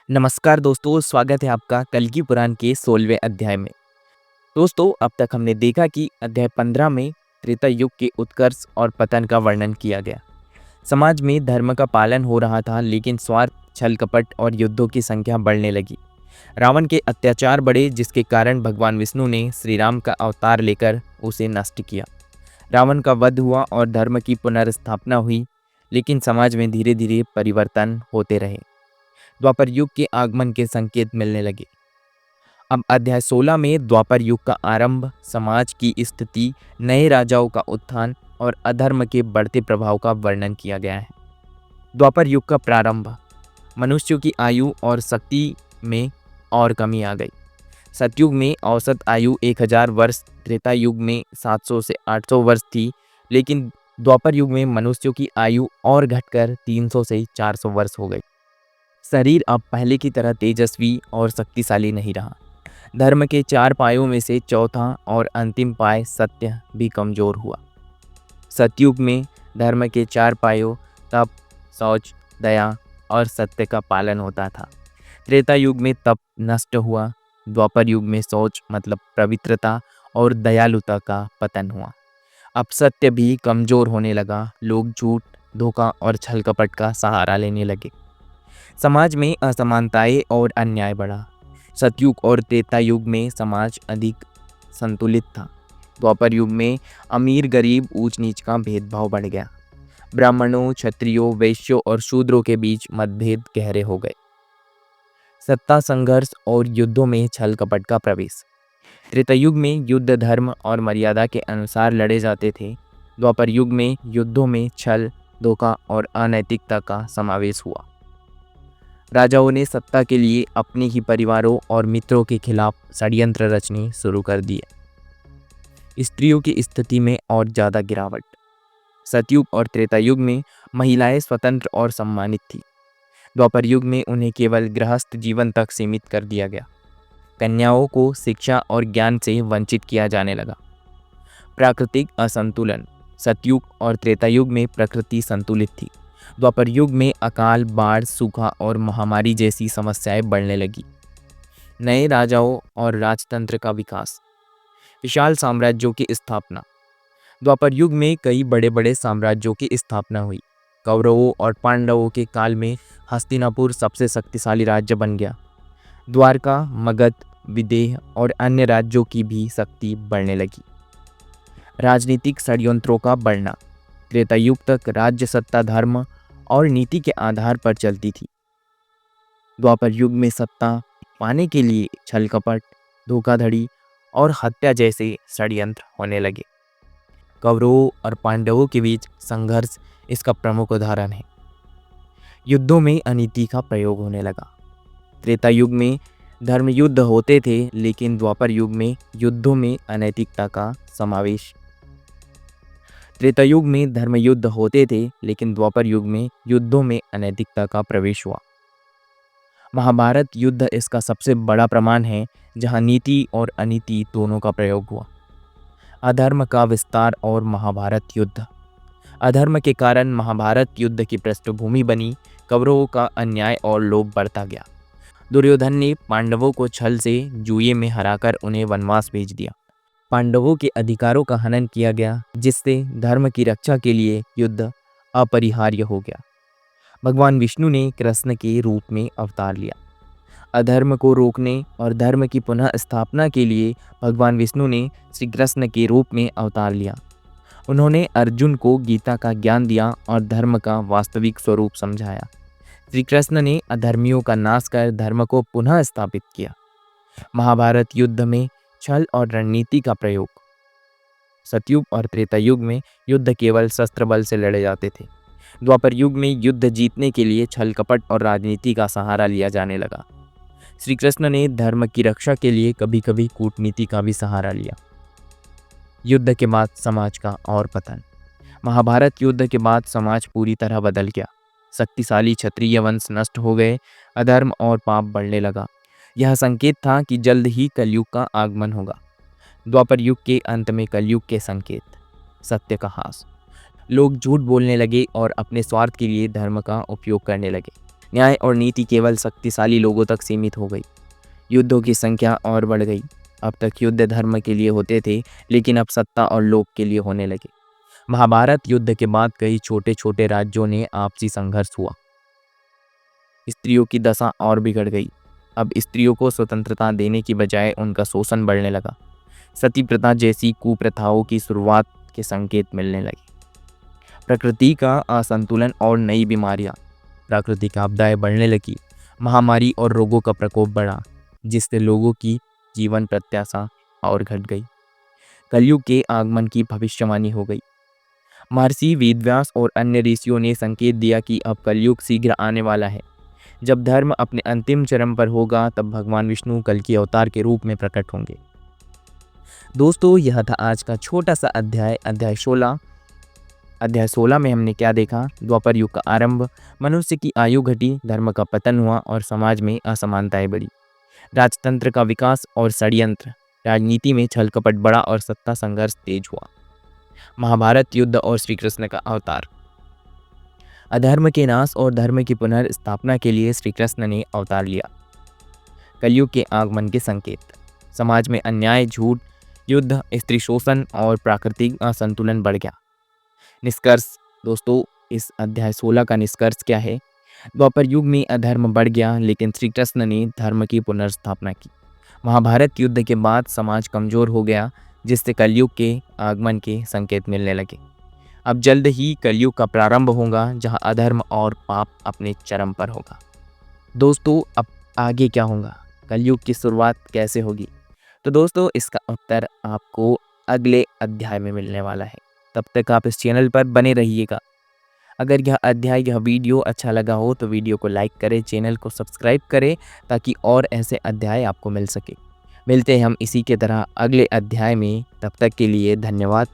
नमस्कार दोस्तों, स्वागत है आपका कल की पुराण के 16वें अध्याय में। दोस्तों, अब तक हमने देखा कि अध्याय 15 में त्रेता युग के उत्कर्ष और पतन का वर्णन किया गया। समाज में धर्म का पालन हो रहा था, लेकिन स्वार्थ, छल कपट और युद्धों की संख्या बढ़ने लगी। रावण के अत्याचार बढ़े, जिसके कारण भगवान विष्णु ने श्री राम का अवतार लेकर उसे नष्ट किया। रावण का वध हुआ और धर्म की पुनर्स्थापना हुई, लेकिन समाज में धीरे धीरे परिवर्तन होते रहे। द्वापर युग के आगमन के संकेत मिलने लगे। अब अध्याय 16 में द्वापर युग का आरंभ, समाज की स्थिति, नए राजाओं का उत्थान और अधर्म के बढ़ते प्रभाव का वर्णन किया गया है। द्वापर युग का प्रारंभ। मनुष्यों की आयु और शक्ति में और कमी आ गई। सतयुग में औसत आयु 1000 वर्ष, त्रेता युग में 700 से 800 वर्ष थी, लेकिन द्वापर युग में मनुष्यों की आयु और घटकर 300 से 400 वर्ष हो गई। शरीर अब पहले की तरह तेजस्वी और शक्तिशाली नहीं रहा। धर्म के 4 पायों में से चौथा और अंतिम पाय सत्य भी कमजोर हुआ। सतयुग में धर्म के 4 पायों तप, शौच, दया और सत्य का पालन होता था। त्रेता युग में तप नष्ट हुआ। द्वापर युग में शौच मतलब पवित्रता और दयालुता का पतन हुआ। अब सत्य भी कमजोर होने लगा। लोग झूठ, धोखा और छल कपट का सहारा लेने लगे। समाज में असमानताएं और अन्याय बढ़ा। सतयुग और त्रेता युग में समाज अधिक संतुलित था। द्वापर युग में अमीर गरीब, ऊंच नीच का भेदभाव बढ़ गया। ब्राह्मणों, क्षत्रियों, वैश्यों और शूद्रों के बीच मतभेद गहरे हो गए। सत्ता संघर्ष और युद्धों में छल कपट का प्रवेश। त्रेता युग में युद्ध धर्म और मर्यादा के अनुसार लड़े जाते थे। द्वापर युग में युद्धों में छल, धोखा और अनैतिकता का समावेश हुआ। राजाओं ने सत्ता के लिए अपने ही परिवारों और मित्रों के खिलाफ षड्यंत्र रचने शुरू कर दिए। स्त्रियों की स्थिति में और ज़्यादा गिरावट। सतयुग और त्रेता युग में महिलाएं स्वतंत्र और सम्मानित थीं। द्वापर युग में उन्हें केवल गृहस्थ जीवन तक सीमित कर दिया गया। कन्याओं को शिक्षा और ज्ञान से वंचित किया जाने लगा। प्राकृतिक असंतुलन। सतयुग और त्रेता युग में प्रकृति संतुलित थी। द्वापर युग में अकाल, बाढ़, सूखा और महामारी जैसी समस्याएं बढ़ने लगी। नए राजाओं और राजतंत्र का विकास। विशाल साम्राज्यों की स्थापना। द्वापर युग में कई बड़े बड़े साम्राज्यों की स्थापना हुई। कौरवों और पांडवों के काल में हस्तिनापुर सबसे शक्तिशाली राज्य बन गया। द्वारका, मगध, विदेह और अन्य राज्यों की भी शक्ति बढ़ने लगी। राजनीतिक षड्यंत्रों का बढ़ना। त्रेता युग तक राज्य सत्ता धर्म और नीति के आधार पर चलती थी। द्वापर युग में सत्ता पाने के लिए छल कपट, धोखाधड़ी और हत्या जैसे षड्यंत्र होने लगे। कौरवों और पांडवों के बीच संघर्ष इसका प्रमुख उदाहरण है। युद्धों में अनीति का प्रयोग होने लगा। त्रेता युग में धर्म युद्ध होते थे, लेकिन द्वापर युग में युद्धों में अनैतिकता का समावेश। त्रेता युग में धर्म युद्ध होते थे, लेकिन द्वापर युग में युद्धों में अनैतिकता का प्रवेश हुआ। महाभारत युद्ध इसका सबसे बड़ा प्रमाण है, जहां नीति और अनीति दोनों का प्रयोग हुआ। अधर्म का विस्तार और महाभारत युद्ध। अधर्म के कारण महाभारत युद्ध की पृष्ठभूमि बनी। कौरवों का अन्याय और लोभ बढ़ता गया। दुर्योधन ने पांडवों को छल से जुए में हराकर उन्हें वनवास भेज दिया। पांडवों के अधिकारों का हनन किया गया, जिससे धर्म की रक्षा के लिए युद्ध अपरिहार्य हो गया। भगवान विष्णु ने कृष्ण के रूप में अवतार लिया। अधर्म को रोकने और धर्म की पुनः स्थापना के लिए भगवान विष्णु ने श्री कृष्ण के रूप में अवतार लिया। उन्होंने अर्जुन को गीता का ज्ञान दिया और धर्म का वास्तविक स्वरूप समझाया। श्री कृष्ण ने अधर्मियों का नाश कर धर्म को पुनः स्थापित किया। महाभारत युद्ध में छल और रणनीति का प्रयोग। सतयुग और त्रेता युग में युद्ध केवल शस्त्र बल से लड़े जाते थे। द्वापर युग में युद्ध जीतने के लिए छल कपट और राजनीति का सहारा लिया जाने लगा। श्री कृष्ण ने धर्म की रक्षा के लिए कभी कभी कूटनीति का भी सहारा लिया। युद्ध के बाद समाज का और पतन। महाभारत युद्ध के बाद समाज पूरी तरह बदल गया। शक्तिशाली क्षत्रिय वंश नष्ट हो गए। अधर्म और पाप बढ़ने लगा। यह संकेत था कि जल्द ही कलयुग का आगमन होगा। द्वापर युग के अंत में कलयुग के संकेत। सत्य का ह्रास। लोग झूठ बोलने लगे और अपने स्वार्थ के लिए धर्म का उपयोग करने लगे। न्याय और नीति केवल शक्तिशाली लोगों तक सीमित हो गई। युद्धों की संख्या और बढ़ गई। अब तक युद्ध धर्म के लिए होते थे, लेकिन अब सत्ता और लोभ के लिए होने लगे। महाभारत युद्ध के बाद कई छोटे छोटे राज्यों ने आपसी संघर्ष हुआ। स्त्रियों की दशा और बिगड़ गई। अब स्त्रियों को स्वतंत्रता देने की बजाय उनका शोषण बढ़ने लगा। सती प्रथा जैसी कुप्रथाओं की शुरुआत के संकेत मिलने लगे। प्रकृति का असंतुलन और नई बीमारियां, प्राकृतिक आपदाएं बढ़ने लगी। महामारी और रोगों का प्रकोप बढ़ा, जिससे लोगों की जीवन प्रत्याशा और घट गई। कलयुग के आगमन की भविष्यवाणी हो गई। महर्षि वेदव्यास और अन्य ऋषियों ने संकेत दिया कि अब कलयुग शीघ्र आने वाला है। जब धर्म अपने अंतिम चरम पर होगा, तब भगवान विष्णु कल की अवतार के रूप में प्रकट होंगे। दोस्तों, यह था आज का छोटा सा अध्याय 16। अध्याय 16 में हमने क्या देखा? द्वापर युग का आरंभ, मनुष्य की आयु घटी, धर्म का पतन हुआ और समाज में असमानताएं बढ़ी। राजतंत्र का विकास और षड्यंत्र, राजनीति में छल कपट बढ़ा और सत्ता संघर्ष तेज हुआ। महाभारत युद्ध और श्री कृष्ण का अवतार। अधर्म के नाश और धर्म की पुनर्स्थापना के लिए श्री कृष्ण ने अवतार लिया। कलयुग के आगमन के संकेत, समाज में अन्याय, झूठ, युद्ध, स्त्री शोषण और प्राकृतिक असंतुलन बढ़ गया। निष्कर्ष दोस्तों, इस अध्याय 16 का निष्कर्ष क्या है? द्वापर युग में अधर्म बढ़ गया, लेकिन श्री कृष्ण ने धर्म की पुनर्स्थापना की। महाभारत युद्ध के बाद समाज कमजोर हो गया, जिससे कलयुग के आगमन के संकेत मिलने लगे। अब जल्द ही कलयुग का प्रारंभ होगा, जहां अधर्म और पाप अपने चरम पर होगा। दोस्तों, अब आगे क्या होगा? कलयुग की शुरुआत कैसे होगी? तो दोस्तों, इसका उत्तर आपको अगले अध्याय में मिलने वाला है। तब तक आप इस चैनल पर बने रहिएगा। अगर यह वीडियो अच्छा लगा हो तो वीडियो को लाइक करें, चैनल को सब्सक्राइब करें, ताकि और ऐसे अध्याय आपको मिल सके। मिलते हैं हम इसी के तरह अगले अध्याय में। तब तक के लिए धन्यवाद।